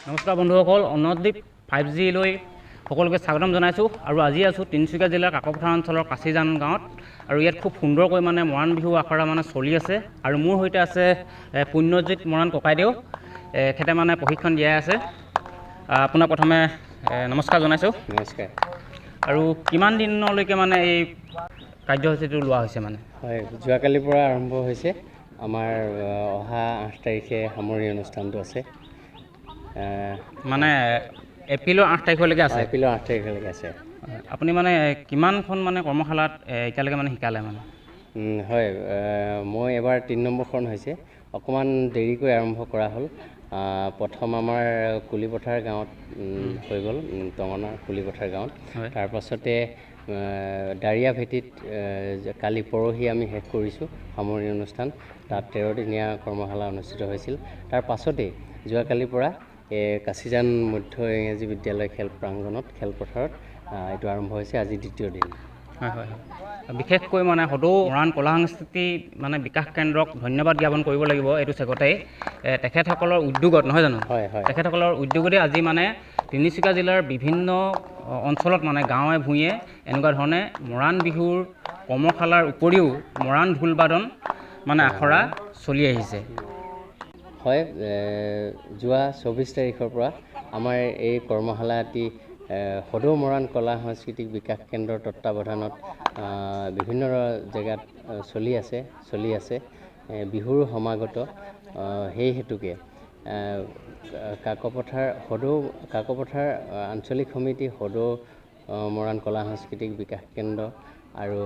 নমস্কাৰ বন্ধুসকল, অন্নদ্বীপ 5G লৈ সকলোকে স্বাগতম জনাইছোঁ। আৰু আজি আছোঁ তিনিচুকীয়া জিলাৰ কাকপথাৰ অঞ্চলৰ কাছিজান গাঁৱত। আৰু ইয়াত খুব সুন্দৰকৈ মৰাণ বিহু আখৰা চলি আছে। আৰু মোৰ সৈতে আছে পুণ্যজিৎ মৰাণ ককাইদেউ, এখেতে প্ৰশিক্ষণ দিয়াই আছে। আপোনাক প্ৰথমে নমস্কাৰ জনাইছোঁ। নমস্কাৰ। আৰু কিমান দিনলৈকে এই কাৰ্যসূচীটো লোৱা হৈছে? হয়, যোৱাকালিৰ পৰা আৰম্ভ হৈছে। আমাৰ অহা 8 তাৰিখে সামৰণি অনুষ্ঠানটো আছে। এপ্ৰিলৰ 8 তাৰিখলৈকে আছে। এপ্ৰিলৰ 8 তাৰিখলৈকে আছে। আপুনি কিমানখন কৰ্মশালাত এতিয়ালৈকে শিকালে? হয়, মই এবাৰ 3 নম্বৰখন হৈছে। অকণমান দেৰিকৈ আৰম্ভ কৰা হ'ল। প্ৰথম আমাৰ কুলিপথাৰ গাঁৱত হৈ গ'ল, টঙনা কুলিপথাৰ গাঁৱত। তাৰপাছতে দাৰিয়া ভেটিত কালি পৰহি আমি শেষ কৰিছোঁ সামৰণি অনুষ্ঠান। তাত 13 দিনীয়া কৰ্মশালা অনুষ্ঠিত হৈছিল। তাৰ পাছতেই যোৱাকালিৰ পৰা কাছিজান মধ্য ইংৰাজী বিদ্যালয় খেল প্ৰাংগণত খেলপথাৰত এইটো আৰম্ভ হৈছে। আজি দ্বিতীয় দিন। হয় হয়, বিশেষকৈ সদৌ মৰাণ কলা সংস্কৃতি বিকাশ কেন্দ্ৰক ধন্যবাদ জ্ঞাপন কৰিব লাগিব। এইটো চেগতেই তেখেতসকলৰ উদ্যোগত, নহয় জানো? হয় হয়, তেখেতসকলৰ উদ্যোগতে আজি তিনিচুকীয়া জিলাৰ বিভিন্ন অঞ্চলত গাঁৱে ভূঞে এনেকুৱা ধৰণে মৰাণ বিহুৰ কৰ্মশালাৰ উপৰিও মৰাণ ঢোল বাদন আখৰা চলি আহিছে। হয়, যোৱা 24 তাৰিখৰ পৰা আমাৰ এই কৰ্মশালাটি সদৌ মৰাণ কলা সাংস্কৃতিক বিকাশ কেন্দ্ৰৰ তত্বাৱধানত বিভিন্ন জেগাত চলি আছে। বিহুৰ সমাগত সেই হেতুকে কাকপথাৰ আঞ্চলিক সমিতি, সদৌ মৰাণ কলা সাংস্কৃতিক বিকাশ কেন্দ্ৰ আৰু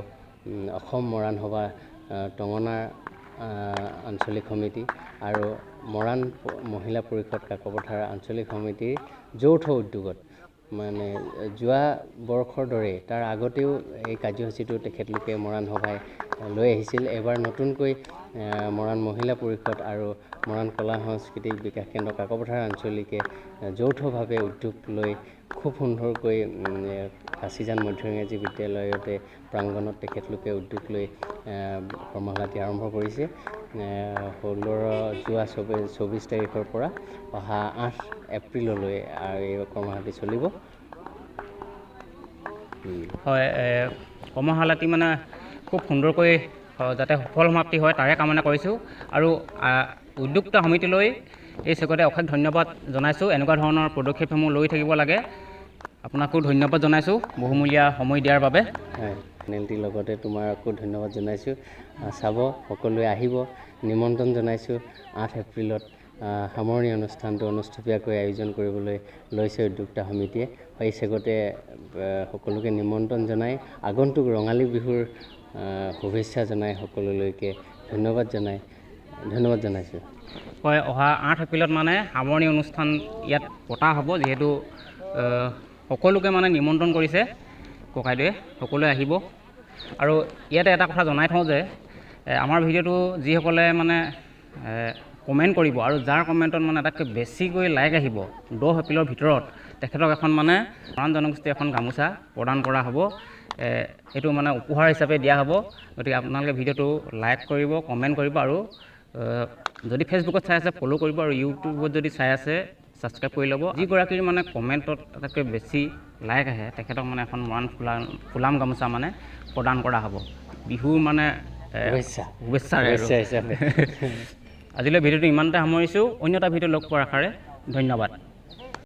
অসম মৰাণ সভা টঙনাৰ আঞ্চলিক সমিতি আৰু মৰাণ মহিলা পৰিষদ কাকপথাৰ আঞ্চলিক সমিতিৰ যৌথ উদ্যোগত যোৱা বৰ্ষৰ দৰে তাৰ আগতেও এই কাৰ্যসূচীটো তেখেতলোকে মৰাণ সভাই লৈ আহিছিল। এবাৰ নতুনকৈ মৰাণ মহিলা পৰিষদ আৰু মৰাণ কলা সাংস্কৃতিক বিকাশ কেন্দ্ৰ কাকপথাৰ আঞ্চলিকে যৌথভাৱে উদ্যোগ লৈ খুব সুন্দৰকৈ কাছিজান মধ্য ইংৰাজী বিদ্যালয়তে প্ৰাংগণত তেখেতলোকে উদ্যোগ লৈ কৰ্মশালাটি আৰম্ভ কৰিছে। যোৱা 24 তাৰিখৰ পৰা অহা 8 এপ্ৰিললৈ এই কৰ্মশালাটি চলিব। হয়, কৰ্মশালাটি খুব সুন্দৰকৈ যাতে সফল সমাপ্তি হয় তাৰে কামনা কৰিছোঁ। আৰু উদ্যোক্তা সমিতিলৈ এই চেগতে অশেষ ধন্যবাদ জনাইছোঁ। এনেকুৱা ধৰণৰ পদক্ষেপসমূহ লৈ থাকিব লাগে। আপোনাকো ধন্যবাদ জনাইছোঁ বহুমূলীয়া সময় দিয়াৰ বাবে। হয়, চেনেলটিৰ লগতে তোমাকো ধন্যবাদ জনাইছোঁ। চাব, সকলোৱে আহিব, নিমন্ত্ৰণ জনাইছোঁ। 8 এপ্ৰিলত সামৰণি অনুষ্ঠানটো অনুষ্টুপীয়াকৈ আয়োজন কৰিবলৈ লৈছে উদ্যোক্তা সমিতিয়ে। এই চেগতে সকলোকে নিমন্ত্ৰণ জনাই আগন্তুক ৰঙালী বিহুৰ শুভেচ্ছা জনাই সকলোলৈকে ধন্যবাদ জনাইছোঁ। হয়, অহা 8 এপ্ৰিলত সামৰণি অনুষ্ঠান ইয়াত পতা হ'ব। যিহেতু সকলোকে নিমন্ত্ৰণ কৰিছে ককাইদেৱে, সকলোৱে আহিব। আৰু ইয়াতে এটা কথা জনাই থওঁ যে আমাৰ ভিডিঅ'টো যিসকলে কমেণ্ট কৰিব আৰু যাৰ কমেণ্টত আটাইতকৈ বেছিকৈ লাইক আহিব 10 এপ্ৰিলৰ ভিতৰত তেখেতক এখন মৰাণ জনগোষ্ঠীৰ এখন গামোচা প্ৰদান কৰা হ'ব। এইটো উপহাৰ হিচাপে দিয়া হ'ব। গতিকে আপোনালোকে ভিডিঅ'টো লাইক কৰিব, কমেণ্ট কৰিব আৰু যদি ফেচবুকত চাই আছে ফ'ল' কৰিব আৰু ইউটিউবত যদি চাই আছে ছাবস্ক্ৰাইব কৰি ল'ব। যিগৰাকীৰ কমেণ্টত আটাইতকৈ বেছি লাইক আহে তেখেতক এখন মৰাণ ফুলাম গামোচা প্ৰদান কৰা হ'ব বিহুৰ শুভেচ্ছাৰে। আজিলৈ ভিডিঅ'টো ইমানতে সামৰিছোঁ। অন্য এটা ভিডিঅ' লগ পোৱাৰ আশাৰে ধন্যবাদ।